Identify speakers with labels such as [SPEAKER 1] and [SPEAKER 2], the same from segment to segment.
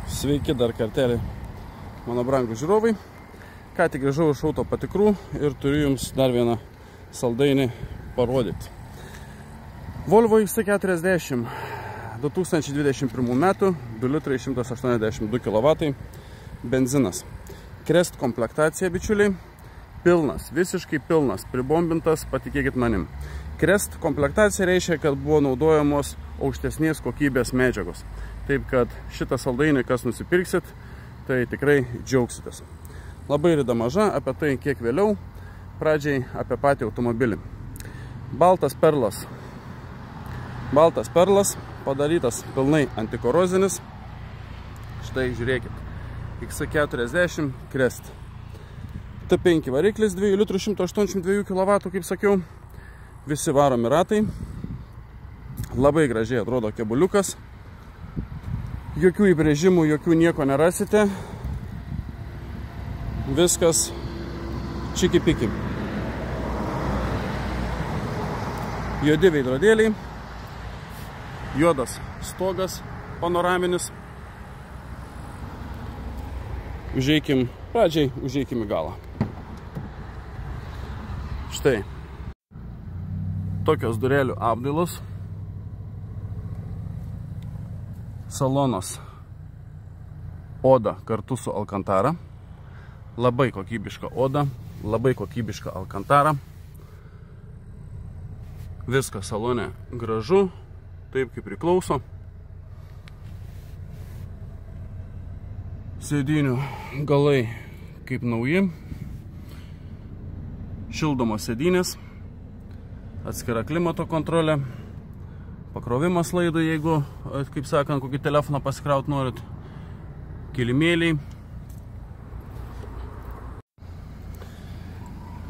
[SPEAKER 1] Sveiki dar kartelį, mano brangų žiūrovai. Ką tik grįžau iš auto patikrų ir turiu jums dar vieną saldainį parodyti. Volvo XC40 2021 metų, 2 litrai 182 kW, benzinas. Crest komplektacija, bičiuliai, pilnas, visiškai pilnas, pribombintas, patikėkit manim. Crest komplektacija reiškia, kad buvo naudojamos aukštesnės kokybės medžiagos. Taip kad šitą saldainį, kas nusipirksit, tai tikrai džiaugsitės. Labai rida maža, apie tai kiek vėliau, pradžiai apie patį automobilį. Baltas perlas. Baltas perlas, padarytas pilnai antikorozinis. Štai žiūrėkit, XC40 Crest. T5 variklis, 2 litrų 182 kW, kaip sakiau. Visi varomi ratai. Labai gražiai atrodo kebuliukas. Jokių įbrėžimų, jokių nieko nerasite. Viskas čiki-piki. Juodi veidrodėliai. Juodas stogas panoraminis. Pradžiai užeikim į galą. Štai. Tokios durelių apdailos. Salonas oda kartu su alkantara. Labai kokybiška oda, labai kokybiška alkantara. Viskas salone gražu, taip kaip priklauso. Sėdynių galai kaip nauji. Šildomos sėdynės. Atskira klimato kontrolė. Pakrovimas laidų, jeigu, kaip sakant, kokį telefoną pasikraut norit. Kilimėliai.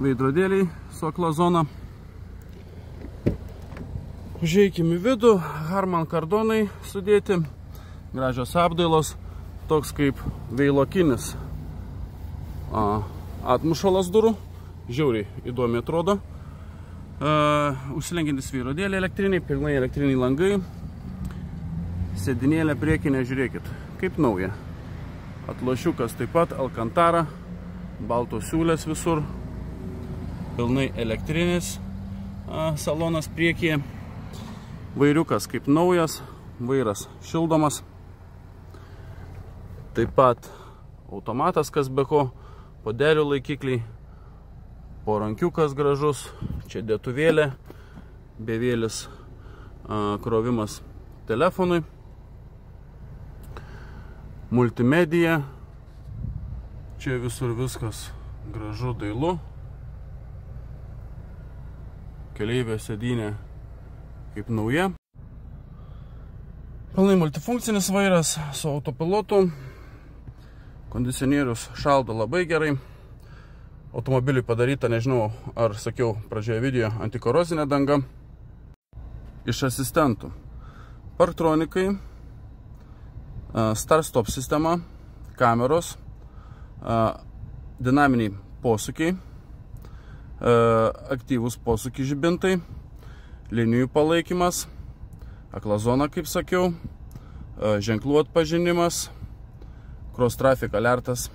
[SPEAKER 1] Veidrodėliai su akla zona. Užeikim į vidų. Harman kardonai sudėti. Gražios apdailos. Toks kaip veilokinis atmušalas durų. Žiauriai įdomiai atrodo. Užsilenkiantis veidrodėliai elektriniai, pilnai elektriniai langai. Sėdinėlė priekinė, žiūrėkit, kaip nauja. Atlošiukas taip pat, alkantara, baltos siūlės visur. Pilnai elektrinis salonas priekyje. Vairiukas kaip naujas, vairas šildomas. Taip pat automatas, kas be ko, podelių laikikliai. Porankiukas gražus, čia dėtuvėlė, bevėlis krovimas telefonui, multimedija, čia visur viskas gražu, dailu, keleivio sėdynė kaip nauja, pilnai multifunkcinis vairas su autopilotu, kondicionierius šaldo labai gerai. Automobiliui padaryta, nežinau, ar sakiau pradžioje video, antikorozinė danga. Iš asistentų parktronikai, start-stop sistema, kameros, dinaminiai posūkiai, aktyvūs posūkiai žibintai, linijų palaikymas, akla zona, kaip sakiau, ženklų atpažinimas, cross traffic alertas.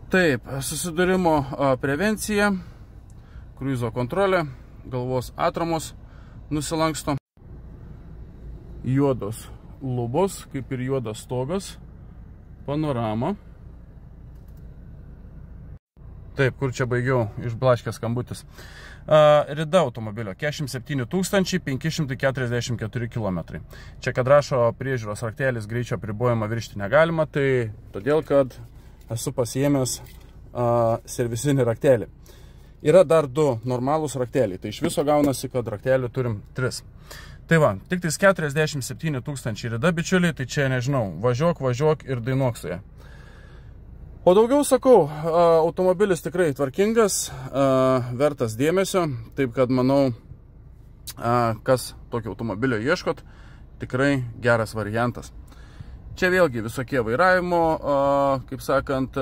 [SPEAKER 1] Taip, susidūrimo prevencija, kruizo kontrolė, galvos atramos nusilanksto. Juodos lubos, kaip ir juodas stogas, panorama. Taip, kur čia baigiau, išblaškęs skambutis. Rida automobilio 47 544 km. Čia, kad rašo priežiūros raktelis, greičio apribojimą viršti negalima, tai todėl, kad esu pasiėmęs servisinį raktelį. Yra dar 2 normalūs rakteliai, tai iš viso gaunasi, kad raktelių turim 3. Tai va, tik tais 47 000 rida, bičiuliai, tai čia nežinau, važiuok ir dainuok su ja. O daugiau sakau, automobilis tikrai tvarkingas, vertas dėmesio, taip kad manau, kas tokio automobilio ieškot, tikrai geras variantas. Čia vėlgi visokie vairavimo, kaip sakant,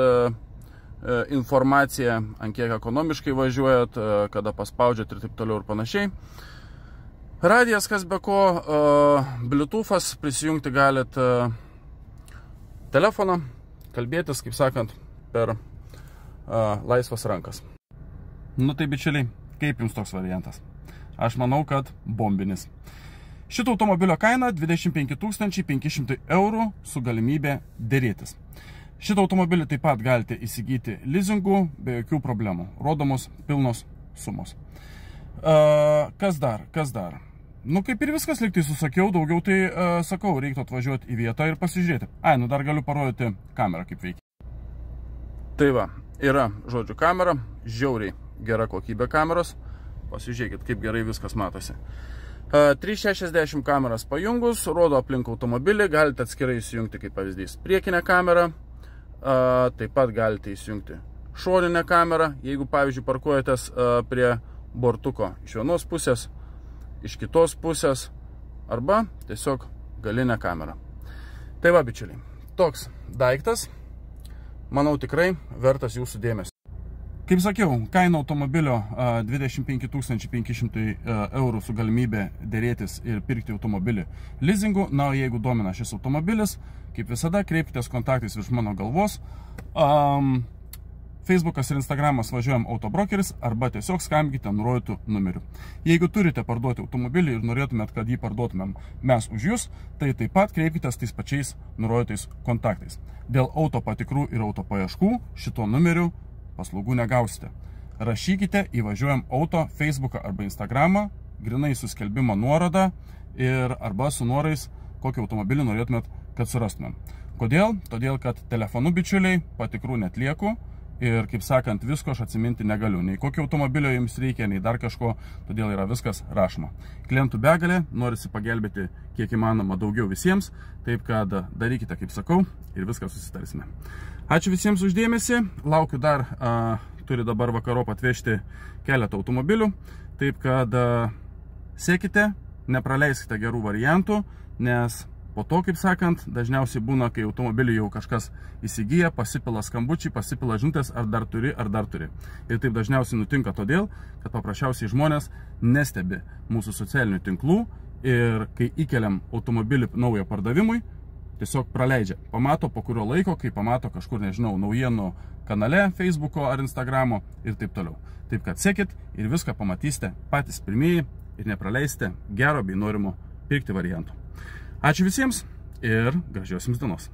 [SPEAKER 1] informacija, ant kiek ekonomiškai važiuojat, kada paspaudžiat ir taip toliau ir panašiai. Radijas, kas be ko, Bluetooth'as prisijungti galit telefoną, kalbėtis, kaip sakant, per laisvas rankas. Nu tai bičiuliai, kaip jums toks variantas? Aš manau, kad bombinis. Šito automobilio kaina 25 500 eurų su galimybė derėtis. Šitą automobilį taip pat galite įsigyti leasingu be jokių problemų. Rodomos pilnos sumos. Kas dar? Nu, kaip ir viskas liktai susakiau, daugiau tai sakau, reiktų atvažiuoti į vietą ir pasižiūrėti. Nu dar galiu parodyti kamerą, kaip veikia. Tai va, yra, žodžiu, kamera, žiauriai gera kokybė kameros. Pasižiūrėkit, kaip gerai viskas matosi. 360 kameras pajungus, rodo aplink automobilį, galite atskirai įsijungti, kaip pavyzdys, priekinę kamerą. Taip pat galite įsijungti šoninę kamerą, jeigu, pavyzdžiui, parkuojatės prie bortuko iš vienos pusės, iš kitos pusės, arba tiesiog galinę kamerą. Tai va, bičiuliai, toks daiktas, manau, tikrai vertas jūsų dėmesio. Kaip sakiau, kaina automobilio 25 500 eurų su galimybė derėtis ir pirkti automobilį leasingu. Na, o jeigu domina šis automobilis, kaip visada, kreipkitės kontaktais virš mano galvos. Facebookas ir Instagramas Važiuojam Autobrokeris arba tiesiog skambinkite nurodytų numerių. Jeigu turite parduoti automobilį ir norėtumėt, kad jį parduotumėm mes už jūs, tai taip pat kreipkitės tais pačiais nurodytais kontaktais. Dėl auto patikrų ir auto paieškų šito numeriu paslaugų negausite. Rašykite į Važiuojam Auto Facebooką arba Instagramą, grinai su skelbimo nuoroda ir arba su nuorais, kokį automobilį norėtumėt, kad surastumėm. Kodėl? Todėl, kad telefonu, bičiuliai, patikrų netlieku ir, kaip sakant, visko aš atsiminti negaliu. Nei kokio automobilio jums reikia, nei dar kažko, todėl yra viskas rašoma. Klientų begalė, norisi pagelbėti kiek įmanoma daugiau visiems, taip kad darykite, kaip sakau, ir viską susitarsime. Ačiū visiems už dėmesį, laukiu dar, turi dabar vakarop atvežti keletą automobilių, taip kad sekite, nepraleiskite gerų variantų, nes po to, kaip sakant, dažniausiai būna, kai automobilį jau kažkas įsigyja, pasipila skambučiai, pasipila žinutės, ar dar turi. Ir taip dažniausiai nutinka todėl, kad paprasčiausiai žmonės nestebi mūsų socialinių tinklų ir kai įkeliam automobilį naują pardavimui, tiesiog praleidžia. Pamato po kurio laiko, kai pamato kažkur, nežinau, naujienų kanale, Facebooko ar Instagramo ir taip toliau. Taip kad sekit ir viską pamatysite patys pirmieji ir nepraleisite gero bei norimo pirkti variantų. Ačiū visiems ir gražios jums dienos.